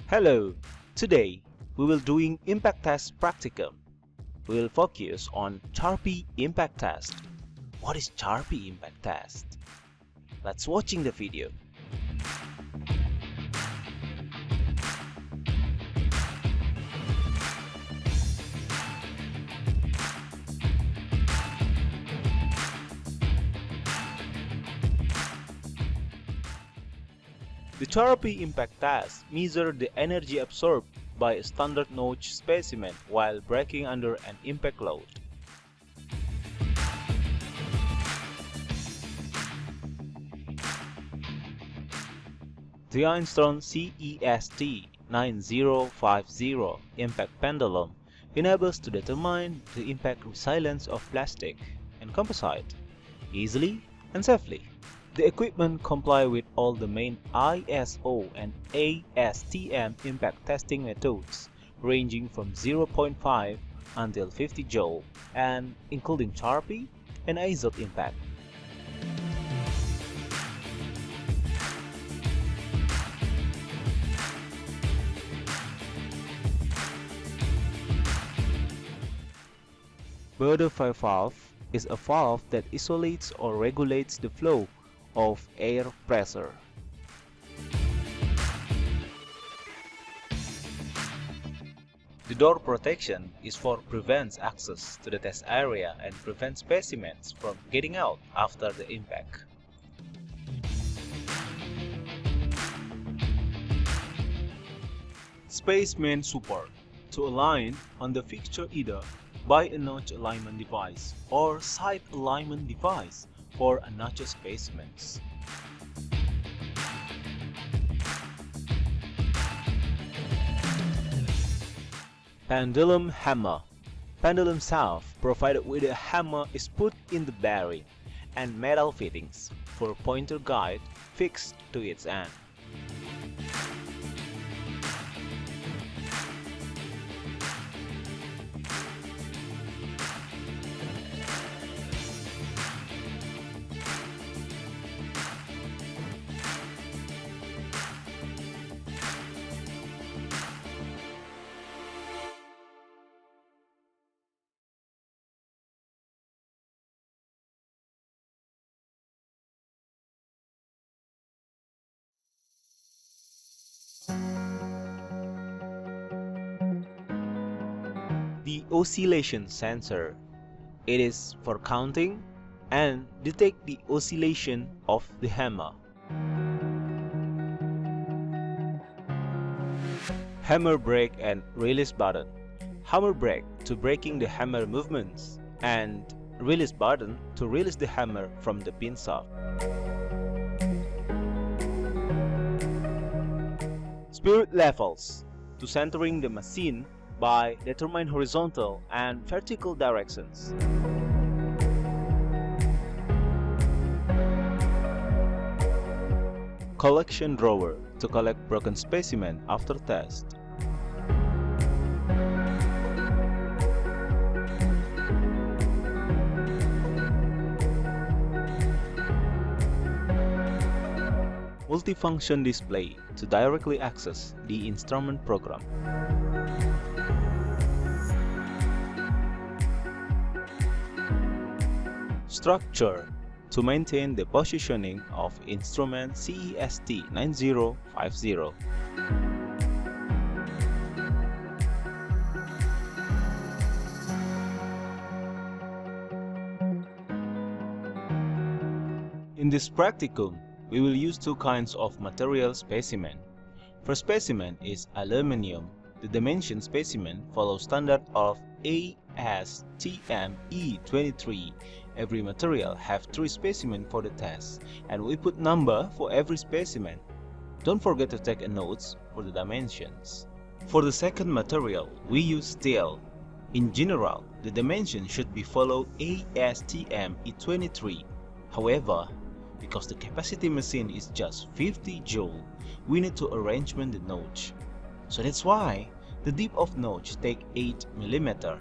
Hello, today we will doing impact test practicum. We will focus on Charpy impact test. What is Charpy impact test? Let's watching the video. The Charpy impact test measures the energy absorbed by a standard notch specimen while braking under an impact load. The Einstein CEST 9050 impact pendulum enables to determine the impact resilience of plastic and composite easily and safely. The equipment complies with all the main ISO and ASTM impact testing methods, ranging from 0.5 until 50 joule and including Charpy and azote impact. Butterfly valve is a valve that isolates or regulates the flow of air pressure. The door protection is for prevents access to the test area and prevents specimens from getting out after the impact. Spaceman support to align on the fixture either by a notch alignment device or side alignment device for a notch specimens. Pendulum hammer. Pendulum shaft provided with a hammer is put in the bearing and metal fittings for pointer guide fixed to its end. The oscillation sensor. It is for counting and detect the oscillation of the hammer. Hammer brake and release button. Hammer brake to braking the hammer movements and release button to release the hammer from the pin shaft. Spirit levels to centering the machine by determine horizontal and vertical directions. Collection drawer to collect broken specimen after test. Multifunction display to directly access the instrument program. Structure to maintain the positioning of instrument CEST 9050. In this practicum, we will use two kinds of material specimen. First specimen is aluminum. The dimension specimen follows standard of ASTM E23. Every material have 3 specimens for the test, and we put number for every specimen. Don't forget to take a notes for the dimensions. For the second material, we use steel. In general, the dimension should be follow ASTM E23. However, because the capacity machine is just 50 joule, we need to arrangement the notch. So that's why the dip of notch take 8 mm.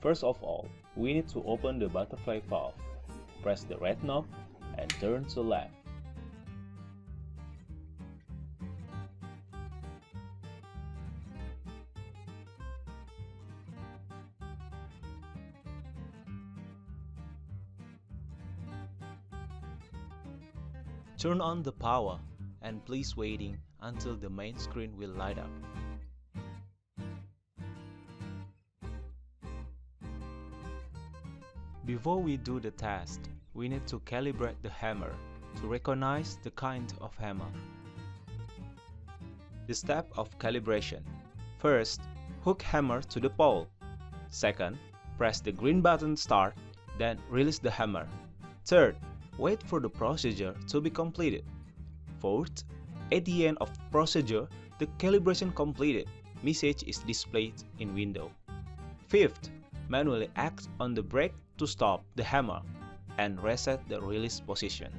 First of all, we need to open the butterfly valve. Press the red knob and turn to left. Turn on the power and please waiting until the main screen will light up. Before we do the test, we need to calibrate the hammer to recognize the kind of hammer. The step of calibration. First, hook hammer to the pole. Second, press the green button start, then release the hammer. Third, wait for the procedure to be completed. Fourth, at the end of the procedure, the calibration completed message is displayed in window. Fifth, manually act on the brake to stop the hammer and reset the release position.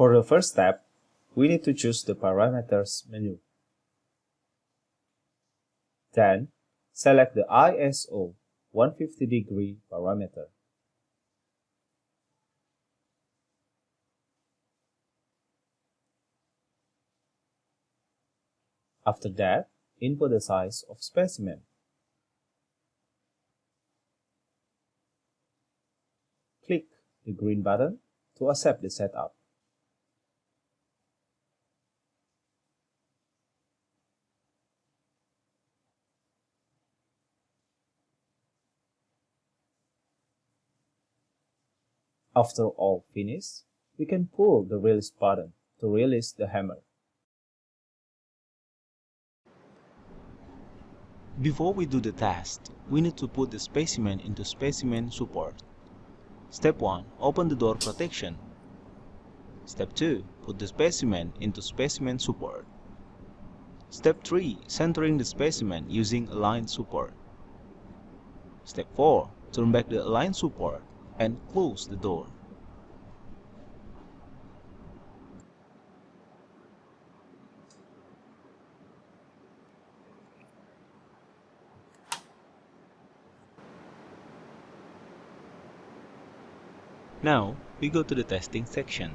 For the first step, we need to choose the parameters menu. Then, select the ISO 150° parameter. After that, input the size of specimen. Click the green button to accept the setup. After all finished, we can pull the release button to release the hammer. Before we do the test, we need to put the specimen into specimen support. Step 1. Open the door protection. Step 2. Put the specimen into specimen support. Step 3. Centering the specimen using align support. Step 4. Turn back the align support and close the door. Now, we go to the testing section.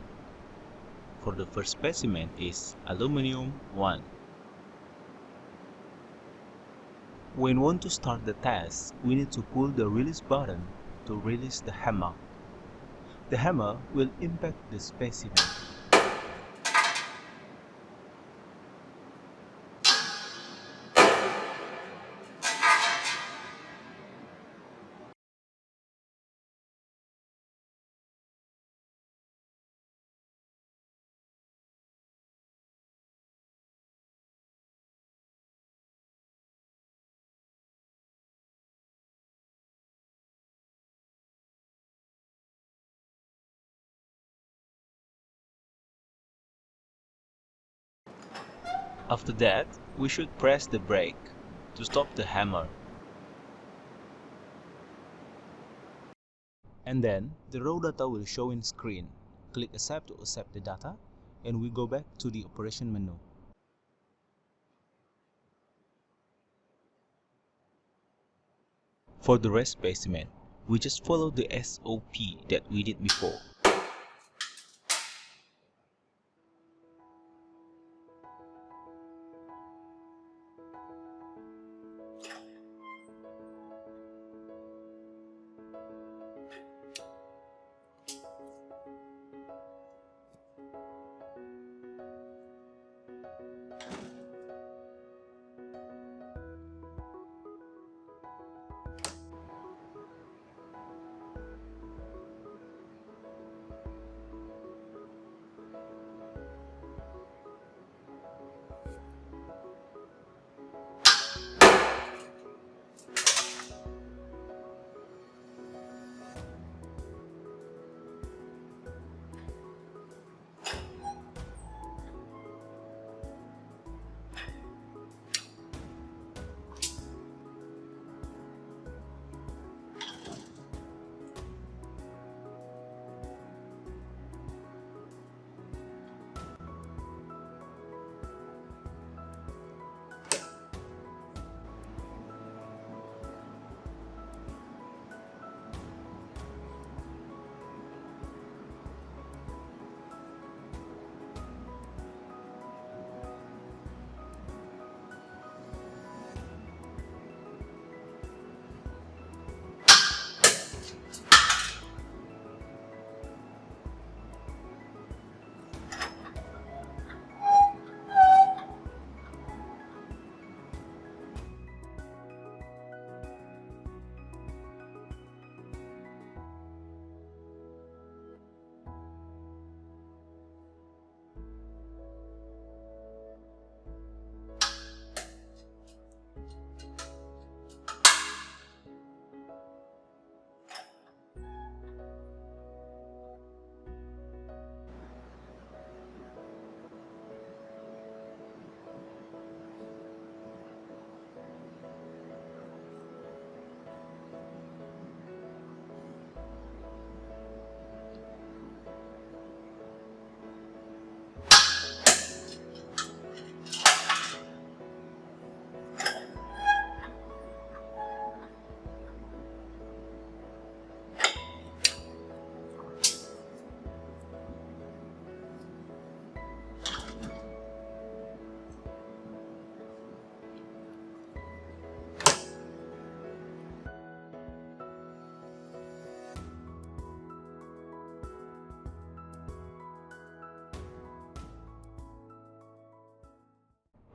For the first specimen is Aluminum 1. When we want to start the test, we need to pull the release button to release the hammer. The hammer will impact the specimen. After that, we should press the brake to stop the hammer. And then, the raw data will show in screen. Click Accept to accept the data, and we go back to the operation menu. For the rest specimen, we just follow the SOP that we did before.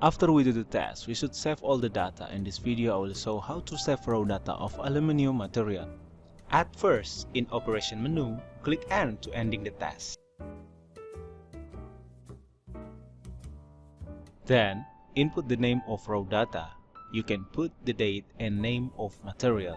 After we do the test, we should save all the data. In this video, I will show how to save raw data of aluminum material. At first, in Operation menu, click End to ending the test. Then, input the name of raw data. You can put the date and name of material.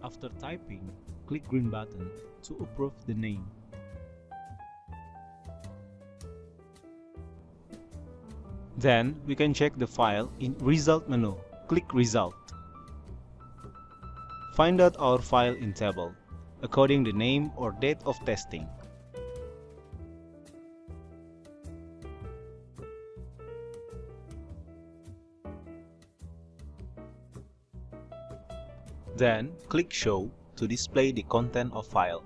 After typing, click green button to approve the name. Then, we can check the file in Result menu. Click Result. Find out our file in table, according the name or date of testing. Then, click Show to display the content of file.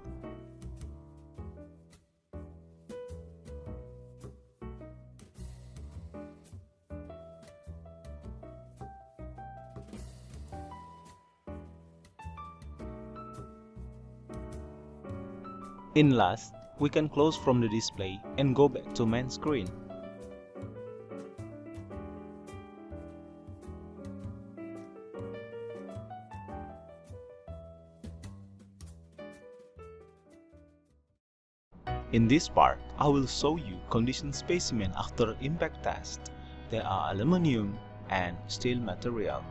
In last, we can close from the display and go back to main screen. In this part, I will show you condition specimen after impact test. They are aluminum and steel material.